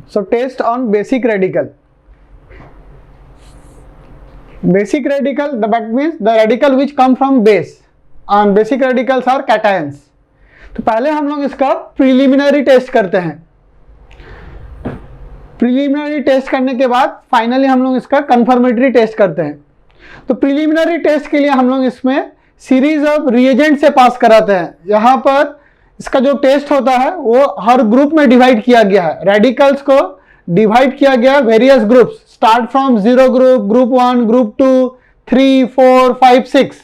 So test on basic radical. Basic radical, that means the radical which come from base, and basic radicals are cations. तो पहले हम लोग इसका preliminary test करते हैं. Preliminary test करने के बाद फाइनली हम लोग इसका कंफर्मेटरी टेस्ट करते हैं. तो प्रिलिमिनरी टेस्ट के लिए हम लोग इसमें सीरीज ऑफ रिएजेंट से पास कराते हैं. यहाँ पर इसका जो टेस्ट होता है वो हर ग्रुप में डिवाइड किया गया है. रेडिकल्स को डिवाइड किया गया various groups, start from 0 group, group 1, group 2, 3, 4, 5, 6,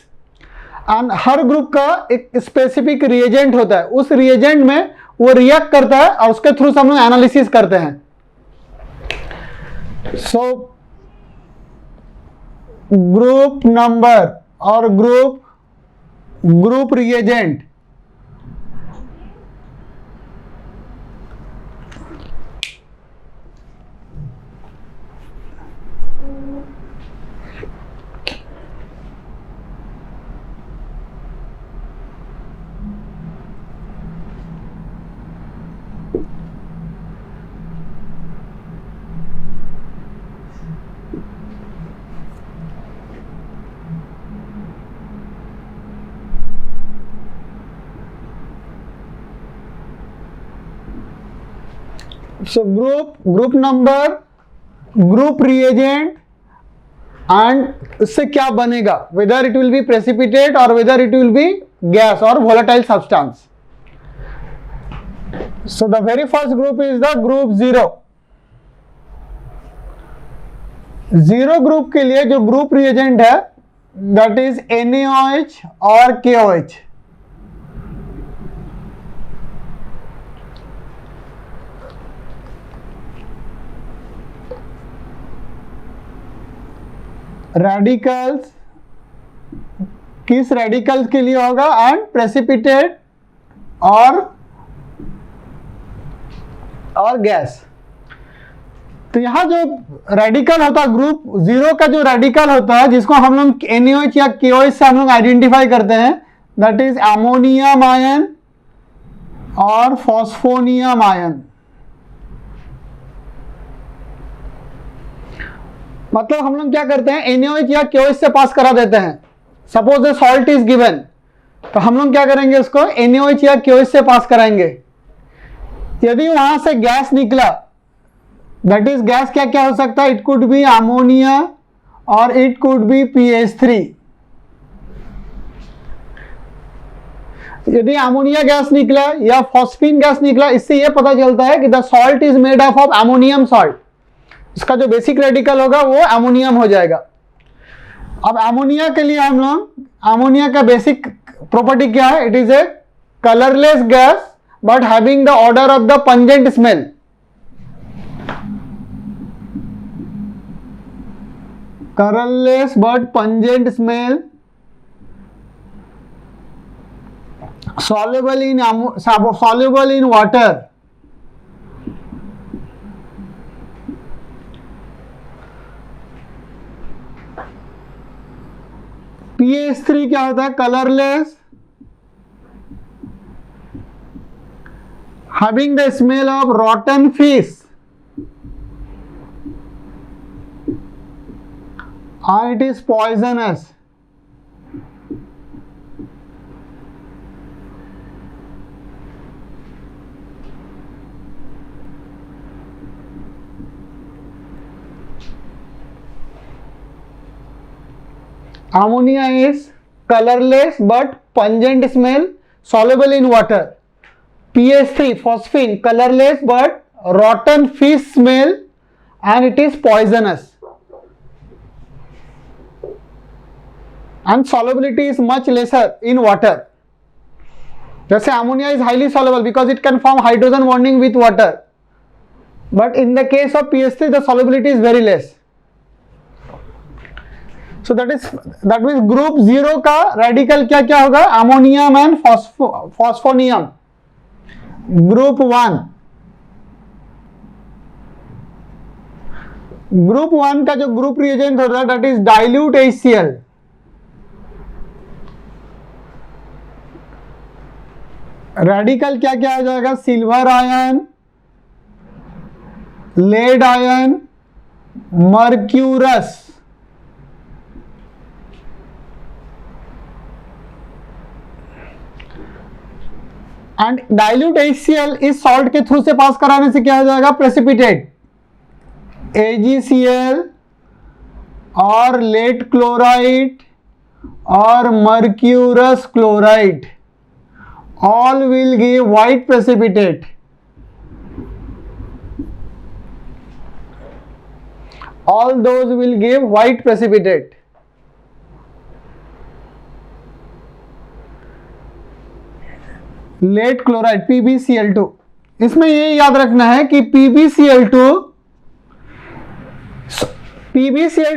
and her group का एक स्पेसिफिक रिएजेंट होता है. उस रिएजेंट में वो रिएक्ट करता है और उसके थ्रू हम लोग एनालिसिस करते हैं. सो ग्रुप नंबर और group reagent, so group number, group reagent, and इससे क्या बनेगा, whether it will be precipitate or whether it will be gas or volatile substance. So the very first group is the group 0. 0 group के लिए जो group reagent है that is NaOH और KOH. Radicals किस radicals के लिए होगा, and precipitate और गैस. तो यहां जो रेडिकल होता है ग्रुप 0 का जो रेडिकल होता है जिसको हम लोग NaOH या KOH से हम लोग आइडेंटिफाई करते हैं, दैट इज अमोनियम आयन और फॉस्फोनियम आयन. मतलब हम लोग क्या करते हैं, NaOH या KOH से पास करा देते हैं. Suppose A salt is given, तो हम लोग क्या करेंगे, उसको NaOH या KOH से पास कराएंगे. यदि वहां से गैस निकला, दैट इज गैस क्या क्या हो सकता है, इट कुड बी अमोनिया और इट कुड बी PH3. यदि अमोनिया गैस निकला या फॉस्फीन गैस निकला, इससे यह पता चलता है कि the salt is made of ammonium salt. इसका जो बेसिक रेडिकल होगा वो अमोनियम हो जाएगा. अब अमोनिया के लिए हम लोग, अमोनिया का बेसिक प्रॉपर्टी क्या है, it is a colourless gas but having the order of the pungent smell. Colourless but pungent smell, soluble in water. PH3 क्या होता है, colourless, having the smell of rotten fish, and it is poisonous. Ammonia is colorless but pungent smell, soluble in water. PH3 phosphine, colorless but rotten fish smell, and it is poisonous. And solubility is much lesser in water. जैसे ammonia is highly soluble because it can form hydrogen bonding with water, but in the case of PH3 the solubility is very less. So that means group 0 का radical क्या क्या होगा, ammonium and phosphonium. Group 1, group 1 का जो group reagent होता है that is dilute HCl. Radical क्या क्या आ जाएगा, silver ion, lead ion, mercurous, and dilute HCl इस सॉल्ट के थ्रू से पास कराने से क्या हो जाएगा, प्रेसिपिटेट, AgCl और लेड क्लोराइड और mercurous chloride, all will give white precipitate. All those will give white precipitate. Lead chloride PbCl2, इसमें ये याद रखना है कि PbCl2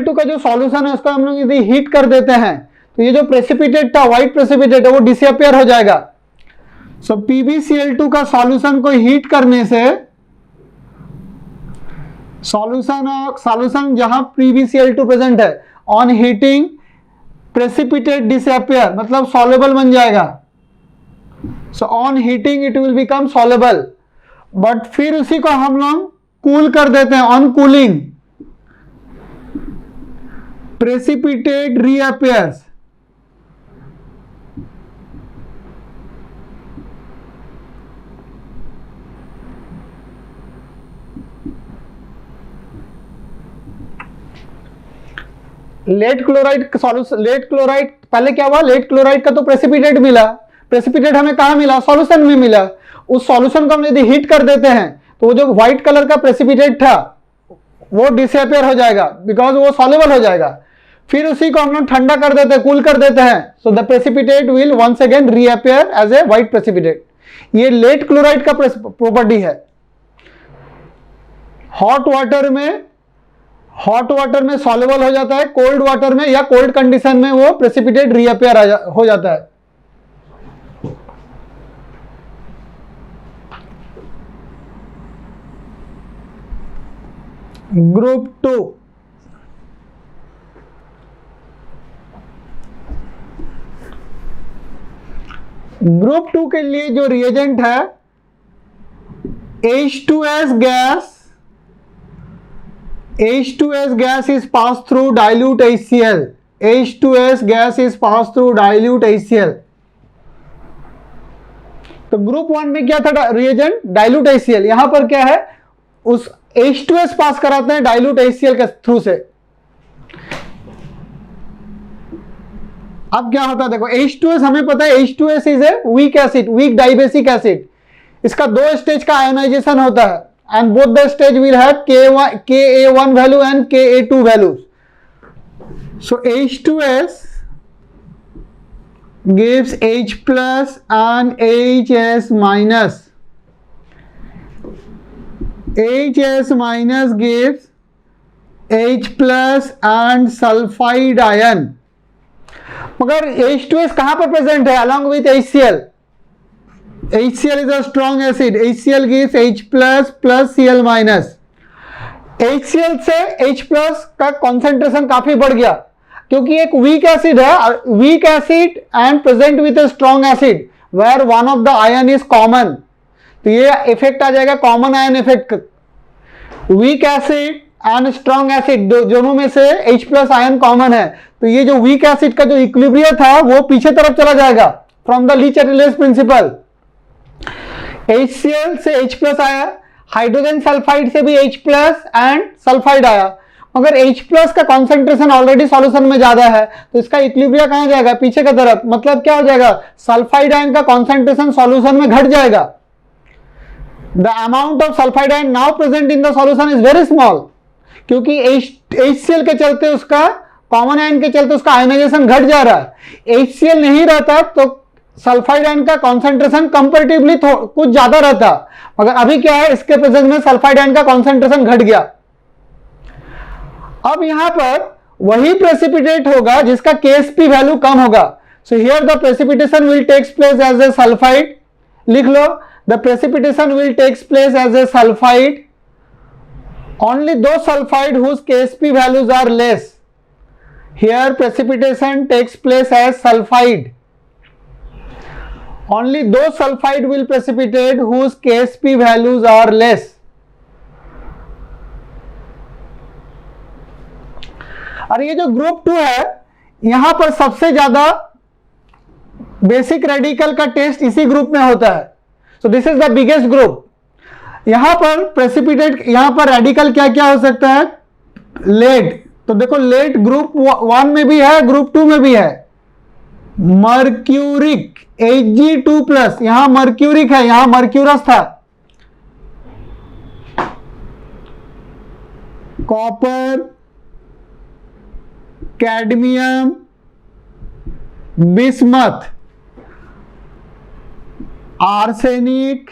का जो सॉल्यूशन है उसको हम लोग यदि हीट कर देते हैं तो ये जो प्रेसिपिटेट था, व्हाइट प्रेसिपिटेट है, वो डिसअपियर हो जाएगा। सो PbCl2 का सॉल्यूशन को हीट करने से सॉल्यूशन जहां PbCl2 प्रेजेंट है, ऑन हीटिंग प्रेसिपिटेट डिसअपियर, मतलब सॉल्युबल बन जाएगा। So on heating it will become soluble, but फिर उसी को हम लोग कूल कर देते हैं, on cooling precipitate reappears. Lead chloride solution, lead chloride पहले क्या हुआ, लेड क्लोराइड का तो प्रेसिपिटेट मिला, प्रेसिपिटेट हमें कहां मिला, सॉल्यूशन में मिला। उस सॉल्यूशन को हम यदि हीट कर देते हैं तो वो जो व्हाइट कलर का प्रेसिपिटेट था वो डिसअपियर हो जाएगा, बिकॉज वो सॉल्युबल हो जाएगा। फिर उसी को हम लोग ठंडा कर देते हैं, कूल कर देते हैं, so the precipitate will once again reappear as a white precipitate. ये लेड क्लोराइड का प्रॉपर्टी है। हॉट वाटर में सॉल्युबल हो जाता है, कोल्ड वाटर में या कोल्ड कंडीशन में वो प्रेसिपिटेट रीअपियर हो जाता है। ग्रुप 2, ग्रुप 2 के लिए जो रिएजेंट है H2S gas, H2S gas is passed through dilute HCl. H2S gas is passed through dilute HCl. तो ग्रुप 1 में क्या था रिएजेंट, डाइल्यूट HCl। यहां पर क्या है, उस H2S पास कराते हैं डाइल्यूट HCl के थ्रू से। अब क्या होता है देखो, H2S हमें पता है, H2S is a weak acid, weak dibasic acid. इसका 2 स्टेज का आयोनाइजेशन होता है, and both the stage will have Ka1 value and Ka2 values. So H2S gives H plus and HS minus. HS minus gives H plus and sulfide ion. मगर H2S कहां पर present है, along with HCl. HCl is a strong acid. HCl gives H plus plus Cl minus. HCl से H plus का concentration काफी बढ़ गया, क्योंकि एक वीक एसिड है, weak acid and present with a strong acid where one of the ion is common. तो ये इफेक्ट आ जाएगा common ion effect. Weak acid and strong acid दोनों में से H plus आयन कॉमन है, तो ये जो वीक एसिड का जो इक्विलिब्रियम था वो पीछे तरफ चला जाएगा from the Le Chatelier principle. HCl से H plus आया, हाइड्रोजन सल्फाइड से भी H plus एंड सल्फाइड आया, मगर H plus का कॉन्सेंट्रेशन ऑलरेडी सॉल्यूशन में ज्यादा है, तो इसका इक्विलिब्रियम कहां जाएगा, पीछे की तरफ। मतलब क्या हो जाएगा, सल्फाइड आयन का कॉन्सेंट्रेशन सॉल्यूशन में घट जाएगा। The amount of sulphide ion now present in the solution is very small, क्योंकि HCl के चलते, उसका कॉमन आयन के चलते उसका आयनाइजेशन घट जा रहा है। HCl नहीं रहता तो सल्फाइड आयन का कॉन्सेंट्रेशन कंपैरेटिवली कुछ ज्यादा रहता, मगर अभी क्या है, इसके प्रेजेंस में सल्फाइड आयन का कॉन्सेंट्रेशन घट गया। अब यहां पर वही प्रेसिपिटेट होगा जिसका Ksp वैल्यू कम होगा। So here the precipitation will takes place as a sulphide, लिख लो, the precipitation will takes place as a sulphide, only those sulfide whose Ksp values are less. Here precipitation takes place as sulfide. only those sulfide will precipitate whose Ksp values are less. और ये जो group 2 है, यहां पर सबसे ज्यादा basic radical का test इसी ग्रुप में होता है. So this is the biggest group. यहां पर प्रेसिपिटेट, यहां पर रेडिकल क्या क्या हो सकता है? लेड. तो देखो लेड ग्रुप 1 में भी है, ग्रुप 2 में भी है. मर्क्यूरिक Hg2+, यहां मर्क्यूरिक है, यहां मर्क्यूरस था. Copper, cadmium, bismuth, arsenic,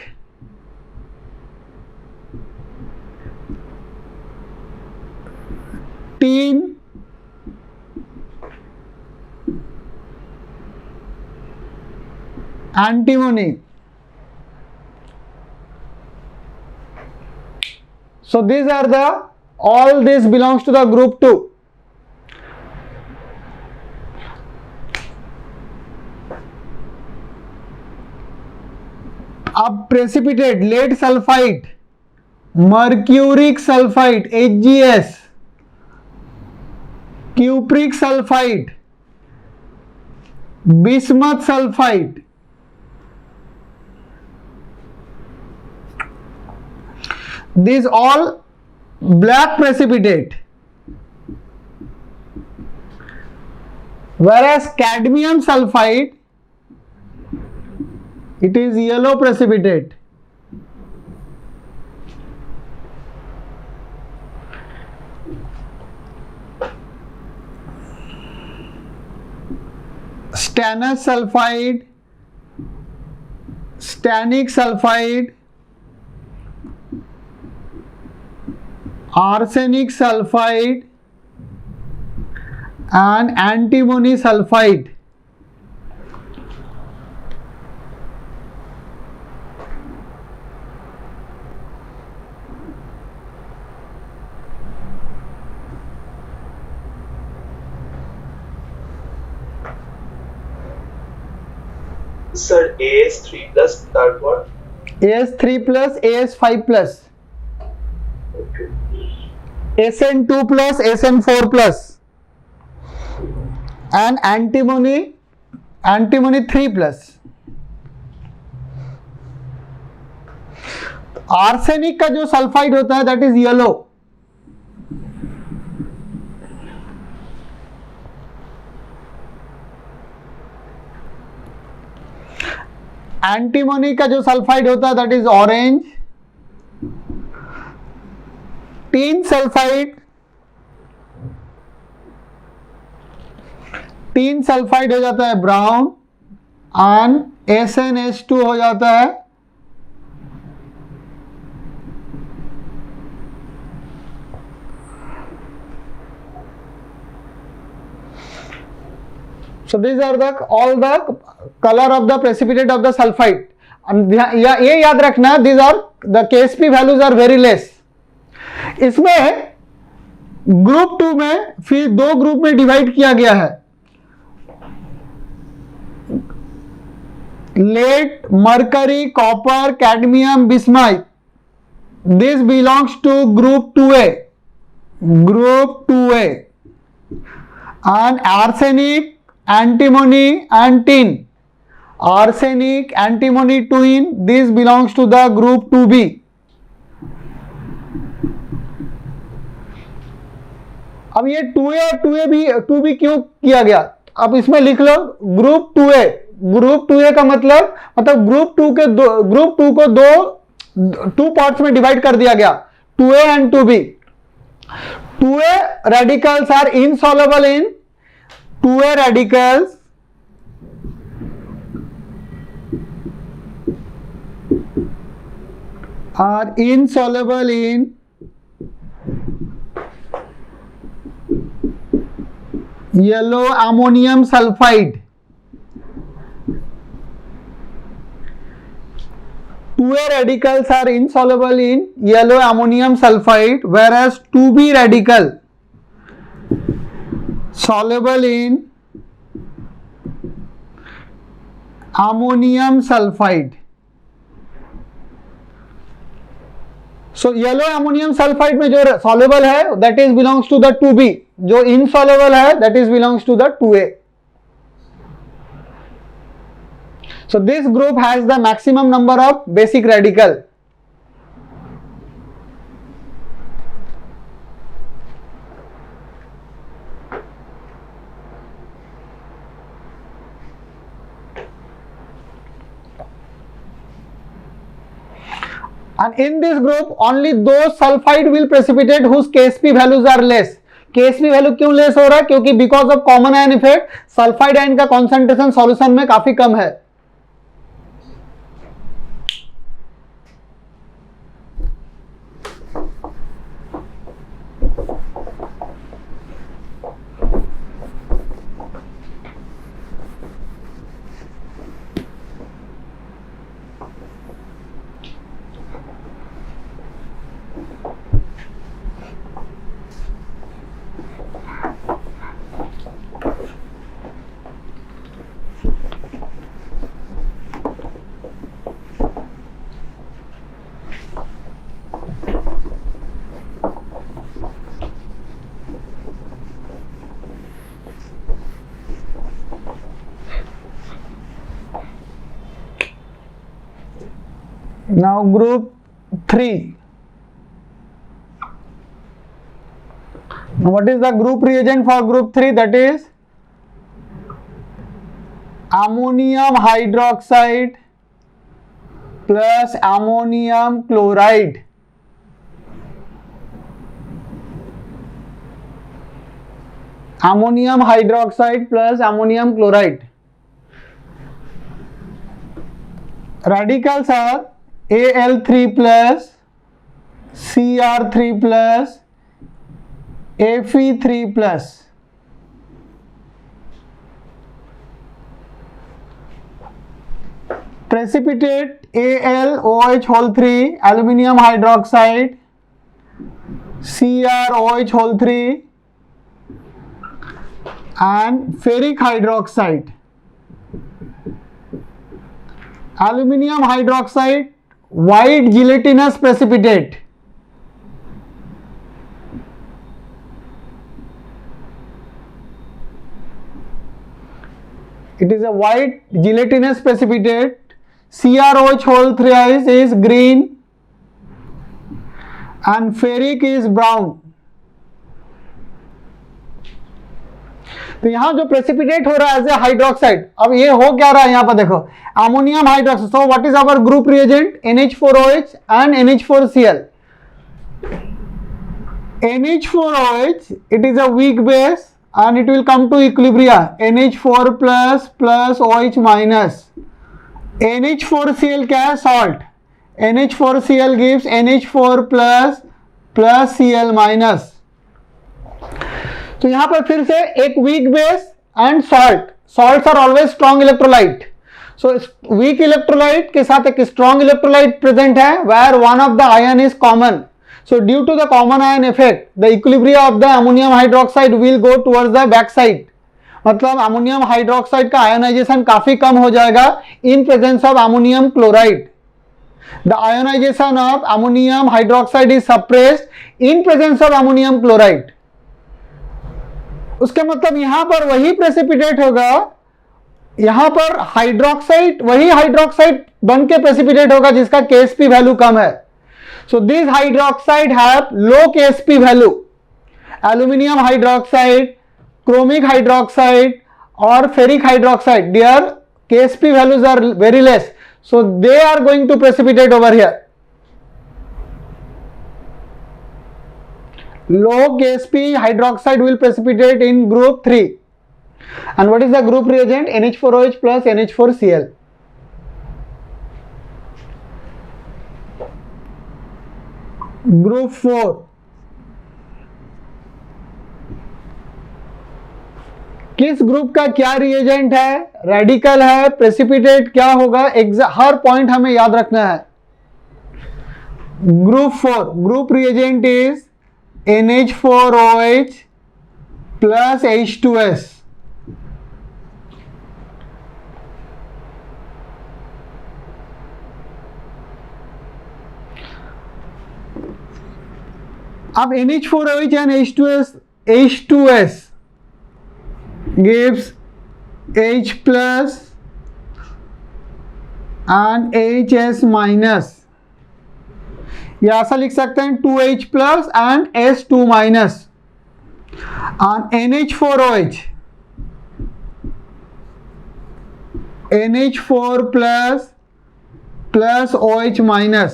tin, antimony. So these are the, all this belongs to the group 2. अब precipitate lead sulphide, mercuric sulphide HgS, cupric sulphide, bismuth sulphide, these all black precipitate, whereas cadmium sulfide, it is yellow precipitate. Stannous sulfide, stannic sulfide, arsenic sulfide and antimony sulfide. Sir, AS3+, third one. AS3+, AS5+, Okay. SN2+, SN4+, and antimony 3+. Arsenic का जो sulphide होता है that is yellow. Antimony का जो sulphide होता है that is orange. Tin sulphide हो जाता है ब्राउन एंड SnH2 हो जाता है so these are the all the color of the precipitate of the sulfide. ये याद रखना, these are the Ksp values are very less. इसमें ग्रुप 2 में फिर दो ग्रुप में डिवाइड किया गया है. Lead, mercury, copper, cadmium, bismuth. This belongs to group 2A. Group 2A. And arsenic, antimony and tin. Arsenic, antimony, tin, this belongs to the group 2B. अब ये 2A और 2B क्यों किया गया? अब इसमें लिख लो ग्रुप 2A. ग्रुप 2A का मतलब ग्रुप 2 को दो पार्ट्स में डिवाइड कर दिया गया, 2A and 2B. 2A radicals are insoluble in 2A radicals are insoluble in yellow ammonium sulfide. 2A radicals are insoluble in yellow ammonium sulfide, whereas 2B radical soluble in ammonium sulphide. So yellow ammonium sulphide में जो soluble है that is belongs to the 2B, जो insoluble है that is belongs to the 2A. So this group has the maximum number of basic radical. And in this group only those sulfide will precipitate whose Ksp values are less. Ksp value क्यों less हो रहा है? क्योंकि because of common ion effect sulphide ion का concentration solution में काफी कम है. Now group 3. Now what is the group reagent for group 3? That is ammonium hydroxide plus ammonium chloride. Ammonium hydroxide plus ammonium chloride. Radicals are Al3 plus Cr3 plus Fe3 plus. Precipitate AlOH whole 3, aluminium hydroxide, CrOH whole 3 and ferric hydroxide. Aluminium hydroxide white gelatinous precipitate. It is a white gelatinous precipitate. CrOH whole 3 is green and ferric is brown. तो यहाँ जो precipitate हो रहा है as a hydroxide, अब ये हो क्या रहा है यहाँ पर देखो, ammonium hydroxide. So what is our group reagent? NH4OH and NH4Cl. NH4OH, it is a weak base and it will come to equilibrium. NH4 plus OH minus. NH4Cl क्या है? Salt. NH4Cl gives NH4 plus Cl minus. तो यहां पर फिर से एक weak base and salts are always strong electrolyte. So weak electrolyte के साथ एक स्ट्रॉन्ग इलेक्ट्रोलाइट प्रेजेंट है where one of the ion is common. So due to the common ion effect the equilibrium of the ammonium hydroxide will go towards the back side. मतलब ammonium hydroxide का ionisation काफी कम हो जाएगा in presence of ammonium chloride. The ionisation of ammonium hydroxide is suppressed in presence of ammonium chloride. उसके मतलब यहां पर वही प्रेसिपिटेट होगा, यहां पर हाइड्रोक्साइड वही हाइड्रोक्साइड बन के प्रेसिपिटेट होगा जिसका Ksp वैल्यू कम है. So this hydroxide have low Ksp value. Aluminium hydroxide, chromic hydroxide और ferric hydroxide, their Ksp values are very less, so they are going to precipitate over here. Low Ksp hydroxide will precipitate in group 3. And what is the group reagent? NH4OH plus NH4Cl. Group 4. किस group का क्या reagent है? Radical है, precipitate क्या होगा, हर point हमें याद रखना है. Group 4 group reagent is NH4OH plus H2S. अब NH4OH and H2S gives H plus and HS minus, या ऐसा लिख सकते हैं 2H plus and S2 minus and NH4OH NH4 plus OH minus।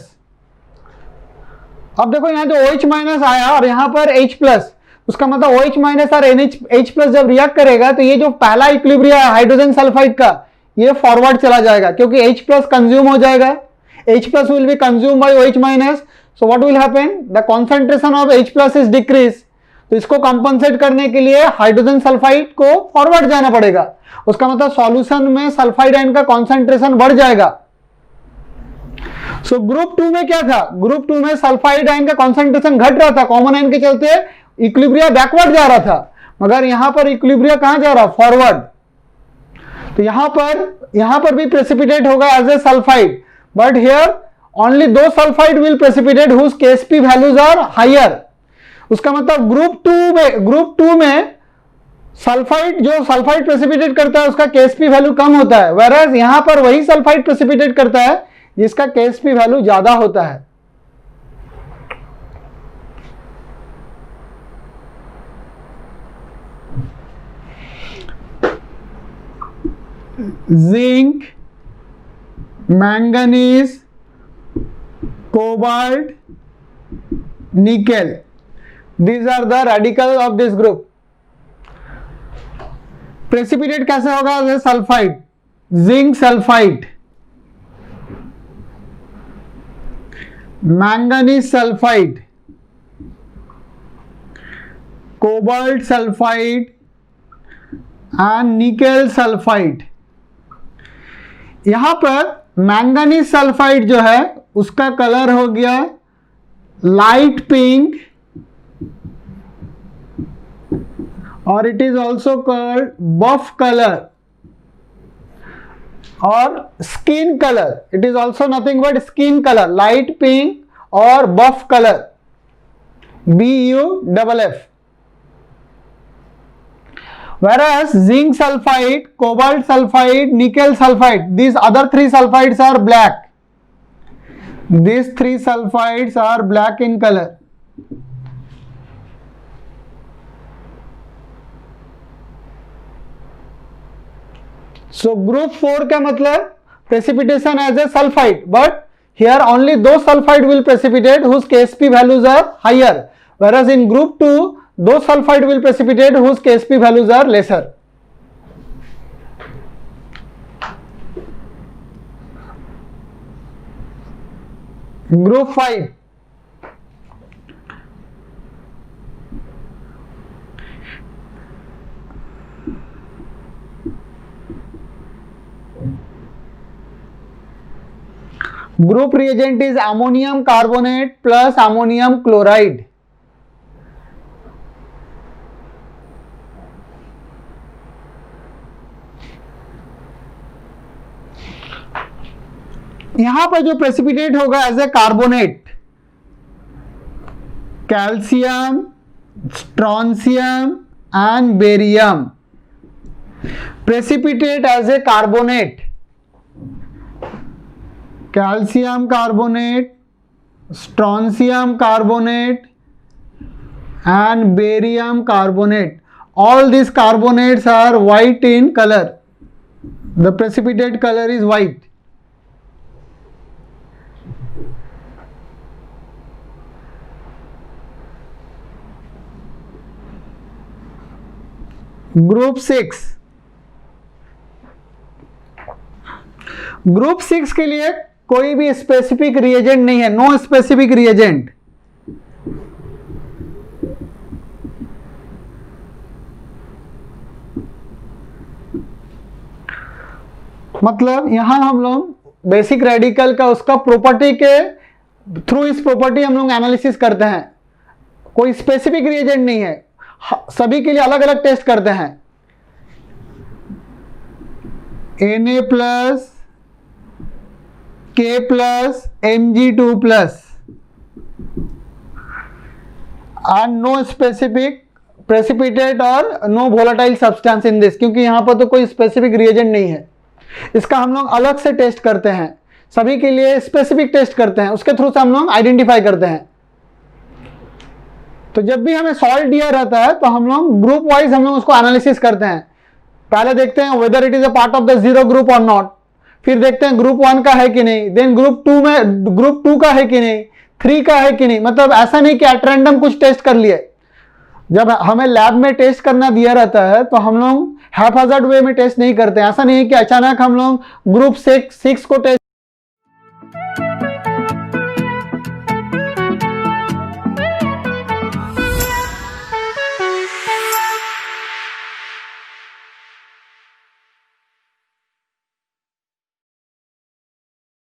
अब देखो यहाँ जो OH माइनस आया और यहाँ पर H प्लस, उसका मतलब OH माइनस और H प्लस जब रिएक्ट करेगा तो ये जो पहला इक्विलिब्रियम है हाइड्रोजन सल्फाइड का, ये फॉरवर्ड चला जाएगा क्योंकि H प्लस कंज्यूम हो जाएगा। H plus will be consume by OH minus, so what will happen, the concentration of H plus is decrease. तो इसको कंपनसेट करने के लिए हाइड्रोजन सल्फाइड को फॉरवर्ड जाना पड़ेगा, उसका मतलब सॉल्यूशन में सल्फाइड आयन का कॉन्सेंट्रेशन बढ़ जाएगा। सो ग्रुप 2 में क्या था, ग्रुप 2 में सल्फाइड आयन का कॉन्सेंट्रेशन घट रहा था, कॉमन आयन के चलते इक्विलिब्रिया बैकवर्ड जा रहा था, मगर यहां पर इक्विलिब्रिया कहां जा रहा, फॉरवर्ड। तो यहां पर भी प्रेसिपिटेट होगा as a sulphide, but here only those sulphide will precipitate whose Ksp values are higher. उसका मतलब ग्रुप 2 में सल्फाइड जो सल्फाइड प्रेसिपिटेट करता है उसका Ksp वैल्यू कम होता है, वेरएज यहां पर वही सल्फाइड प्रेसिपिटेट करता है जिसका Ksp वैल्यू ज्यादा होता है। Zinc, manganese, cobalt, nickel, these are the radical of this group। Precipitate कैसे होगा, sulphide, zinc sulphide, manganese sulphide, cobalt sulphide and nickel sulphide. यहां पर मैंगनीज सल्फाइड जो है उसका कलर हो गया लाइट पिंक, और it is also called buff colour और skin colour. It is also nothing but skin colour, light pink और buff colour, BUFF। Whereas zinc sulfide, cobalt sulfide, nickel sulfide, these other three sulfides are black. These three sulfides are black in color. So group 4 का मतलब precipitation as a sulfide, but here only those sulfide will precipitate whose Ksp values are higher, whereas in group 2 those sulfide will precipitate whose Ksp values are lesser. Group 5, group reagent is ammonium carbonate plus ammonium chloride। यहां पर जो precipitate होगा as a carbonate, calcium, strontium and barium. Precipitate as a carbonate, calcium carbonate, strontium carbonate and barium carbonate. All these carbonates are white in color. The precipitate color is white. Group 6, group 6 के लिए कोई भी specific reagent नहीं है, no specific reagent. मतलब यहां हम लोग बेसिक रेडिकल का उसका प्रॉपर्टी के थ्रू इस प्रॉपर्टी हम लोग एनालिसिस करते हैं, कोई स्पेसिफिक रिएजेंट नहीं है, सभी के लिए अलग अलग टेस्ट करते हैं। Na plus, K plus, Mg2 plus. And no specific precipitate और no volatile substance in this, क्योंकि यहाँ पर तो कोई स्पेसिफिक रिएजेंट नहीं है। इसका हम लोग अलग से टेस्ट करते हैं, सभी के लिए स्पेसिफिक टेस्ट करते हैं, उसके थ्रू से हम लोग आइडेंटिफाई करते हैं। तो जब भी हमें सॉल्ट दिया रहता है तो हम लोग ग्रुप वाइज हम लोग उसको एनालिसिस करते हैं। पहले देखते हैं whether it is a part of the zero group और नॉट, फिर देखते हैं ग्रुप 1 का है कि नहीं, देन ग्रुप 2 में ग्रुप 2 का है कि नहीं, 3 का है कि नहीं। मतलब ऐसा नहीं कि एट रैंडम कुछ टेस्ट कर लिए। जब हमें लैब में टेस्ट करना दिया रहता है तो हम लोग हैफाजार्ड वे में टेस्ट नहीं करते हैं। ऐसा नहीं है कि अचानक हम लोग ग्रुप 6 को टेस्ट